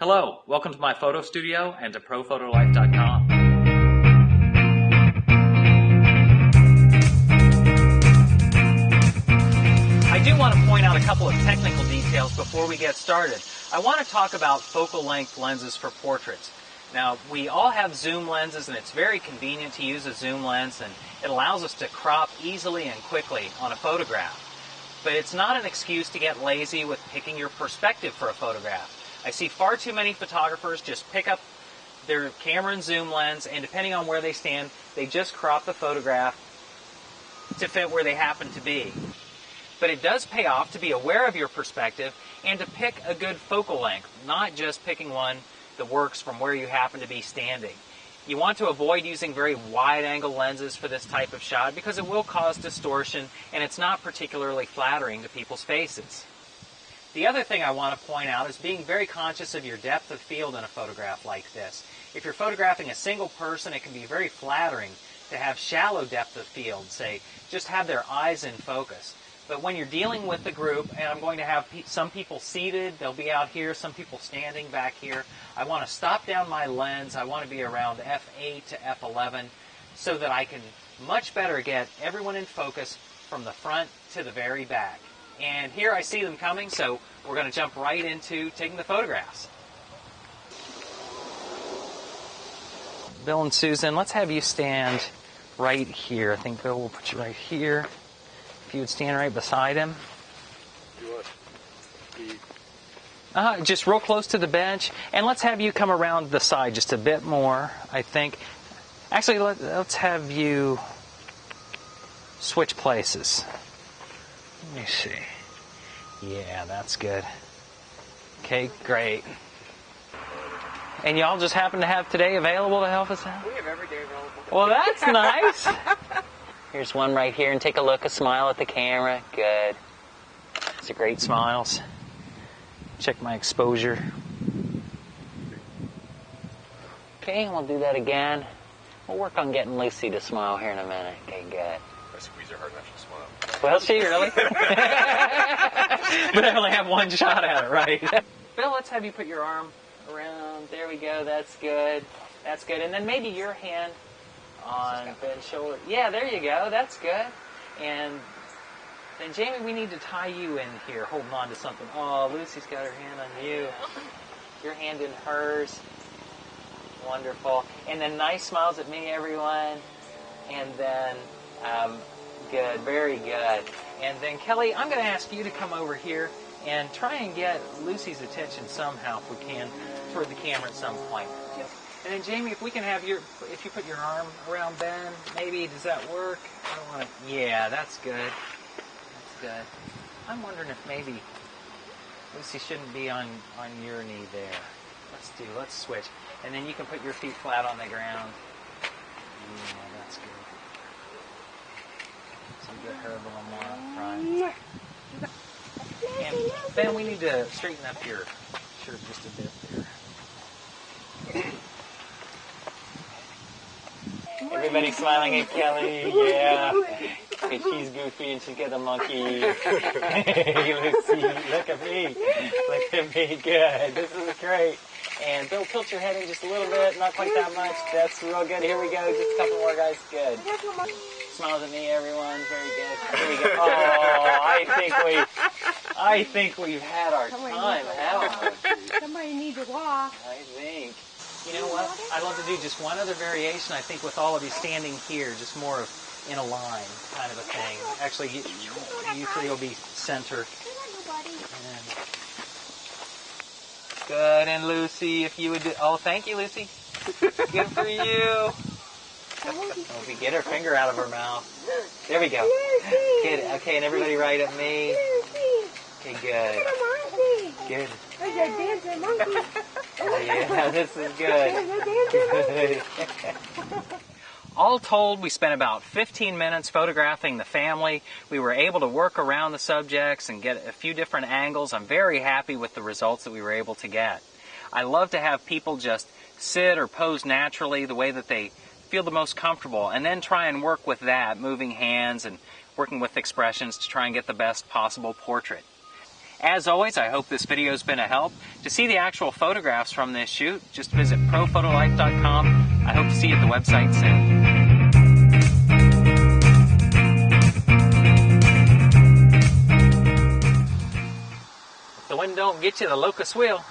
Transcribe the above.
Hello, welcome to my photo studio and to ProPhotoLife.com. I do want to point out a couple of technical details before we get started. I want to talk about focal length lenses for portraits. Now, we all have zoom lenses, and it's very convenient to use a zoom lens, and it allows us to crop easily and quickly on a photograph. But it's not an excuse to get lazy with picking your perspective for a photograph. I see far too many photographers just pick up their camera and zoom lens, and depending on where they stand, they just crop the photograph to fit where they happen to be. But it does pay off to be aware of your perspective and to pick a good focal length, not just picking one that works from where you happen to be standing. You want to avoid using very wide-angle lenses for this type of shot because it will cause distortion, and it's not particularly flattering to people's faces. The other thing I want to point out is being very conscious of your depth of field in a photograph like this. If you're photographing a single person, it can be very flattering to have shallow depth of field, say, just have their eyes in focus. But when you're dealing with the group, and I'm going to have some people seated, they'll be out here, some people standing back here, I want to stop down my lens. I want to be around f8 to f11 so that I can much better get everyone in focus from the front to the very back. And here I see them coming, so we're going to jump right into taking the photographs. Bill and Susan, let's have you stand right here. I think Bill will put you right here. If you would stand right beside him. Just real close to the bench. And let's have you come around the side just a bit more, I think. Actually, let's have you switch places. Let me see. Yeah, that's good. Okay, great. And y'all just happen to have today available to help us out? We have every day available. Well, that's nice. Here's one right here, and take a look, a smile at the camera. Good. These are great smiles. Check my exposure. Okay, and we'll do that again. We'll work on getting Lucy to smile here in a minute. Okay, good. I squeeze her hard enough to smile. Well, she really? But I only have one shot at it, right? Bill, let's have you put your arm around. There we go. That's good. That's good. And then maybe your hand on Ben's shoulder. Yeah, there you go. That's good. And then, Jamie, we need to tie you in here, holding on to something. Oh, Lucy's got her hand on you. Your hand in hers. Wonderful. And then nice smiles at me, everyone. And then, good, very good. And then, Kelly, I'm going to ask you to come over here and try and get Lucy's attention somehow, if we can, toward the camera at some point. And then, Jamie, if we can have if you put your arm around Ben, maybe, does that work? I want to, yeah, that's good. That's good. I'm wondering if maybe Lucy shouldn't be on your knee there. Let's switch. And then you can put your feet flat on the ground. Yeah, that's good. So get her a little more up front. And Ben, we need to straighten up your shirt just a bit there. Everybody smiling at Kelly, yeah. Okay, she's goofy and she's got a monkey. Hey, Lucy, look at me. Look at me, good. This is great. And Bill, tilt your head in just a little bit, not quite that much. That's real good. Here we go, just a couple more, guys. Good. Smiles at me, everyone. Very good. Here we go. Oh, I think we've had our time, haven't we? Somebody needs to walk. I think. You know what? I'd love to do just one other variation, I think, with all of you standing here, just more of in a line kind of a thing. Actually, you three will be center. Good, and Lucy, if you would do... Oh, thank you, Lucy. Good for you. Oh, we get her finger out of her mouth. There we go. Good. Okay, and everybody right at me. Okay, good. Good. Oh, yeah, this is good. All told, we spent about 15 minutes photographing the family. We were able to work around the subjects and get a few different angles. I'm very happy with the results that we were able to get. I love to have people just sit or pose naturally the way that they feel the most comfortable, and then try and work with that, moving hands and working with expressions to try and get the best possible portrait. As always, I hope this video has been a help. To see the actual photographs from this shoot, just visit profotolife.com. I hope to see you at the website soon. If the wind don't get you, the locust will.